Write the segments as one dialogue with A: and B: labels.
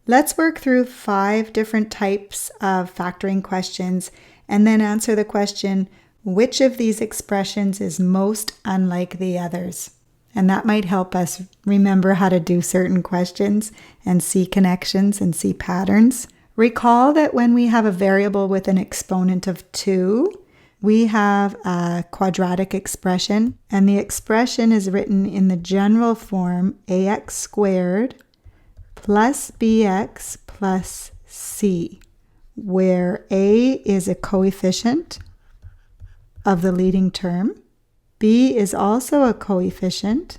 A: Let's work through 5 different types of factoring questions and then answer the question, which of these expressions is most unlike the others? And that might help us remember how to do certain questions and see connections and see patterns. Recall that when we have a variable with an exponent of 2, we have a quadratic expression, and the expression is written in the general form ax squared plus bx plus c, where a is a coefficient of the leading term, b is also a coefficient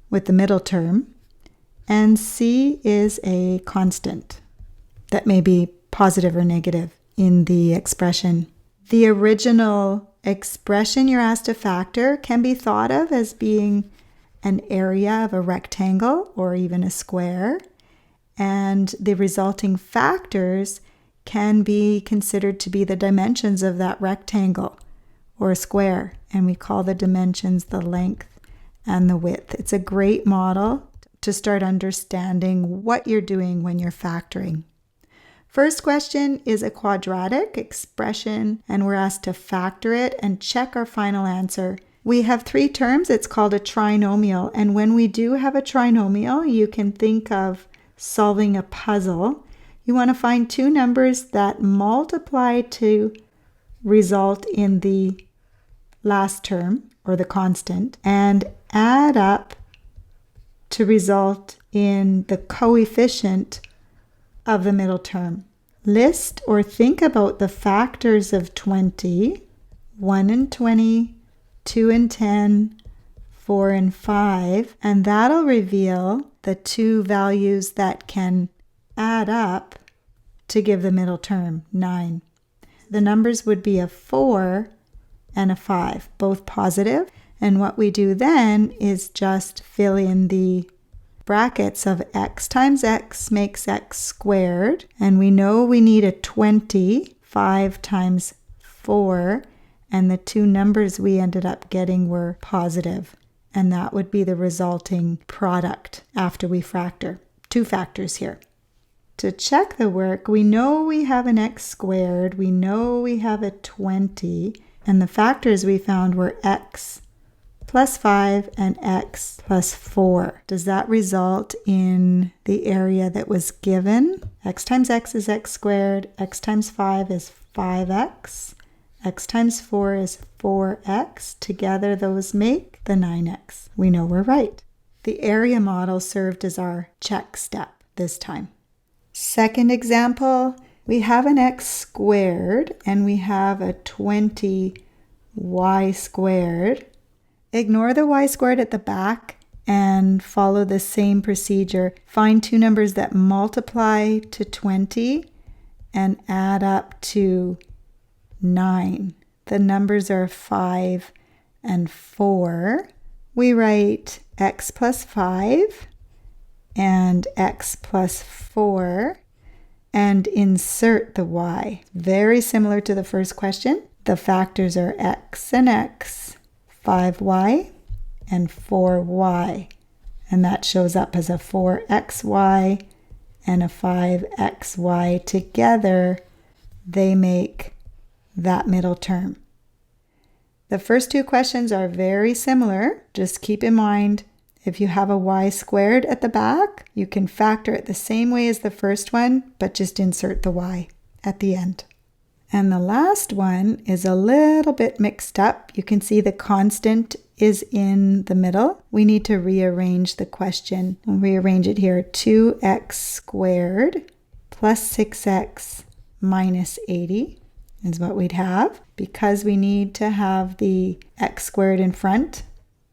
A: with the middle term, and c is a constant that may be positive or negative in the expression. The original expression you're asked to factor can be thought of as being an area of a rectangle or even a square, and the resulting factors can be considered to be the dimensions of that rectangle or a square, and we call the dimensions the length and the width. It's a great model to start understanding what you're doing when you're factoring. First question is a quadratic expression, and we're asked to factor it and check our final answer. We have 3 terms. It's called a trinomial, and when we do have a trinomial, you can think of solving a puzzle. You want to find 2 numbers that multiply to result in the last term, or the constant, and add up to result in the coefficient of the middle term. List or think about the factors of 20, 1 and 20, 2 and 10, 4 and 5, and that'll reveal the 2 values that can add up to give the middle term, 9. The numbers would be a 4 and a 5, both positive, and what we do then is just fill in the brackets of x times x makes x squared, and we know we need a 20, 5 times 4, and the 2 numbers we ended up getting were positive, and that would be the resulting product after we factor. 2 factors here. To check the work, we know we have an x squared, we know we have a 20, and the factors we found were x plus 5 and x plus 4. Does that result in the area that was given? X times x is x squared, x times 5 is 5x, x times 4 is 4x. Together those make the 9x. We know we're right. The area model served as our check step this time. Second example, we have an x squared and we have a 20y squared. Ignore the y squared at the back and follow the same procedure. Find 2 numbers that multiply to 20 and add up to 9. The numbers are 5 and 4. We write x plus 5 and x plus 4 and insert the y. Very similar to the first question. The factors are x and x, 5y and 4y, and that shows up as a 4xy and a 5xy. Together they make that middle term. The first 2 questions are very similar. Just keep in mind, if you have a y squared at the back, you can factor it the same way as the first one, but just insert the y at the end. And the last one is a little bit mixed up. You can see the constant is in the middle. We need to rearrange the question. We'll rearrange it here. 2x squared plus 6x minus 80 is what we'd have, because we need to have the x squared in front.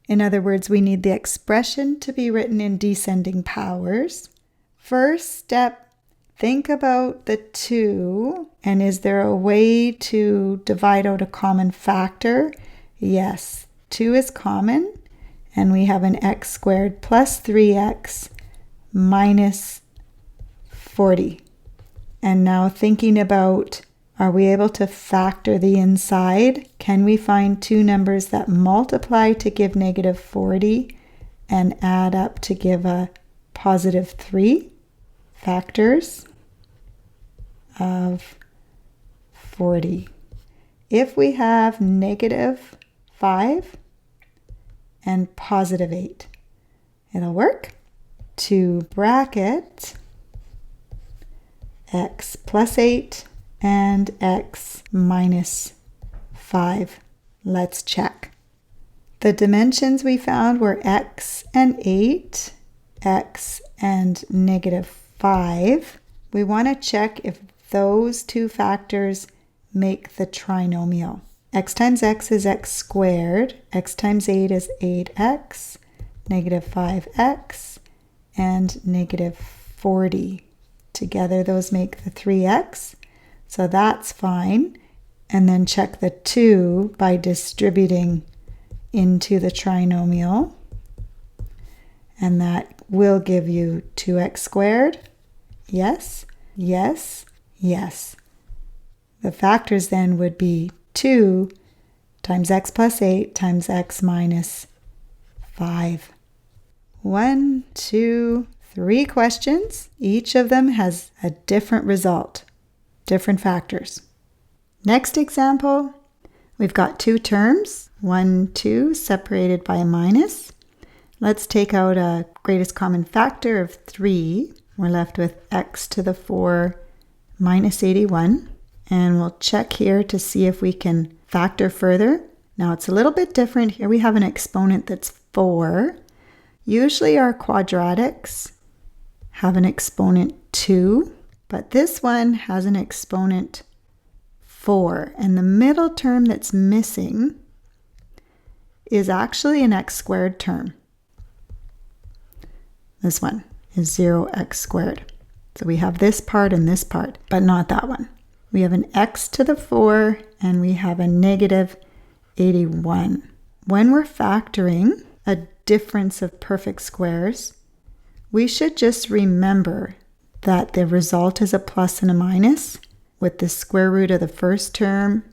A: In other words, we need the expression to be written in descending powers. First step, think about the 2, and is there a way to divide out a common factor? Yes, 2 is common, and we have an x squared plus 3x minus 40. And now thinking about, are we able to factor the inside? Can we find 2 numbers that multiply to give negative 40 and add up to give a positive 3? factors of 40. If we have negative 5 and positive 8, it'll work. To bracket x plus 8 and x minus 5. Let's check. The dimensions we found were x and 8, x and negative 5. We want to check if those two factors make the trinomial. X times x is x squared, x times 8 is 8x, negative 5x, and negative 40. Together those make the 3x, so that's fine. And then check the 2 by distributing into the trinomial, and that will give you 2x squared. Yes, yes, yes. The factors then would be 2 times x plus 8 times x minus 5. 1, 2, 3 questions. Each of them has a different result, different factors. Next example, we've got two terms, 1, 2, separated by a minus. Let's take out a greatest common factor of 3. We're left with x to the 4 minus 81. And we'll check here to see if we can factor further. Now it's a little bit different. Here we have an exponent that's 4. Usually our quadratics have an exponent 2, but this one has an exponent 4. And the middle term that's missing is actually an x squared term. This one is 0x squared. So we have this part and this part, but not that one. We have an x to the 4 and we have a negative 81. When we're factoring a difference of perfect squares, we should just remember that the result is a plus and a minus, with the square root of the first term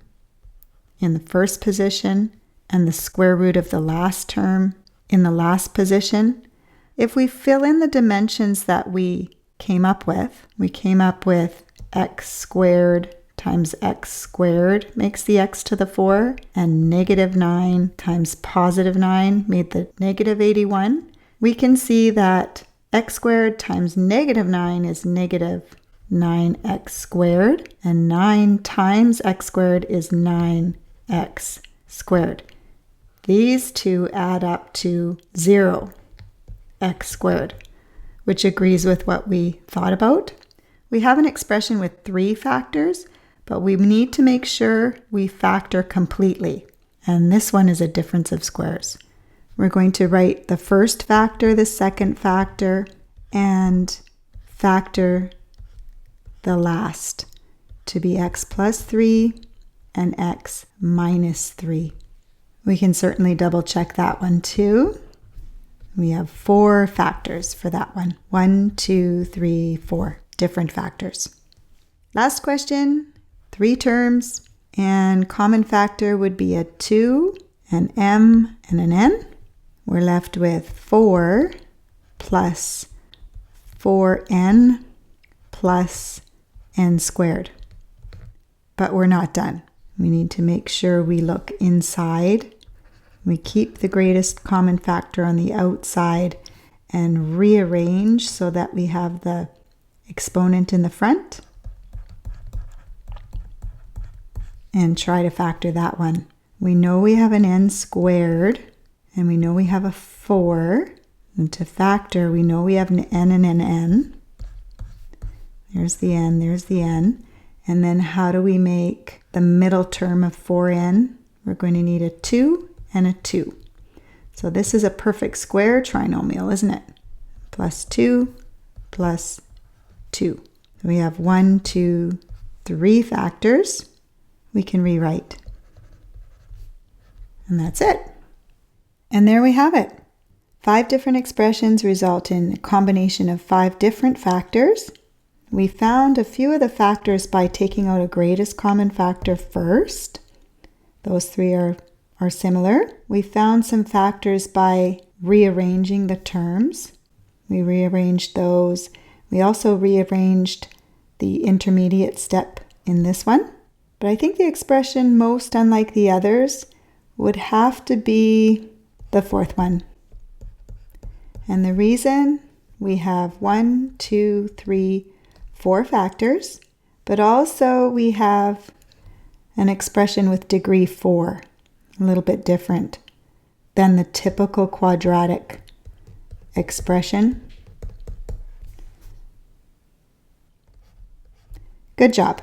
A: in the first position and the square root of the last term in the last position. If we fill in the dimensions that we came up with x squared times x squared makes the x to the 4, and negative 9 times positive 9 made the negative 81. We can see that x squared times negative 9 is negative 9x squared, and 9 times x squared is 9x squared. These two add up to 0x squared, which agrees with what we thought about. We have an expression with 3 factors, but we need to make sure we factor completely. And this one is a difference of squares. We're going to write the first factor, the second factor, and factor the last to be x plus 3 and x minus 3. We can certainly double check that one too. We have 4 factors for that one. 1, 2, 3, 4 different factors. Last question, 3 terms, and common factor would be a 2, an m, and an n. We're left with 4 plus 4n plus n squared. But we're not done. We need to make sure we look inside. We keep the greatest common factor on the outside and rearrange so that we have the exponent in the front. And try to factor that one. We know we have an n squared, and we know we have a 4. And to factor, we know we have an n and an n. There's the n, there's the n. And then how do we make the middle term of 4n? We're going to need a 2 and a 2. So this is a perfect square trinomial, isn't it? Plus 2 plus 2. So we have 1, 2, 3 factors we can rewrite. And that's it. And there we have it. 5 different expressions result in a combination of 5 different factors. We found a few of the factors by taking out a greatest common factor first. Those 3 are similar. We found some factors by rearranging the terms. We rearranged those. We also rearranged the intermediate step in this one, but I think the expression most unlike the others would have to be the fourth one. And the reason, we have 1, 2, 3, 4 factors, but also we have an expression with degree 4, a little bit different than the typical quadratic expression. Good job.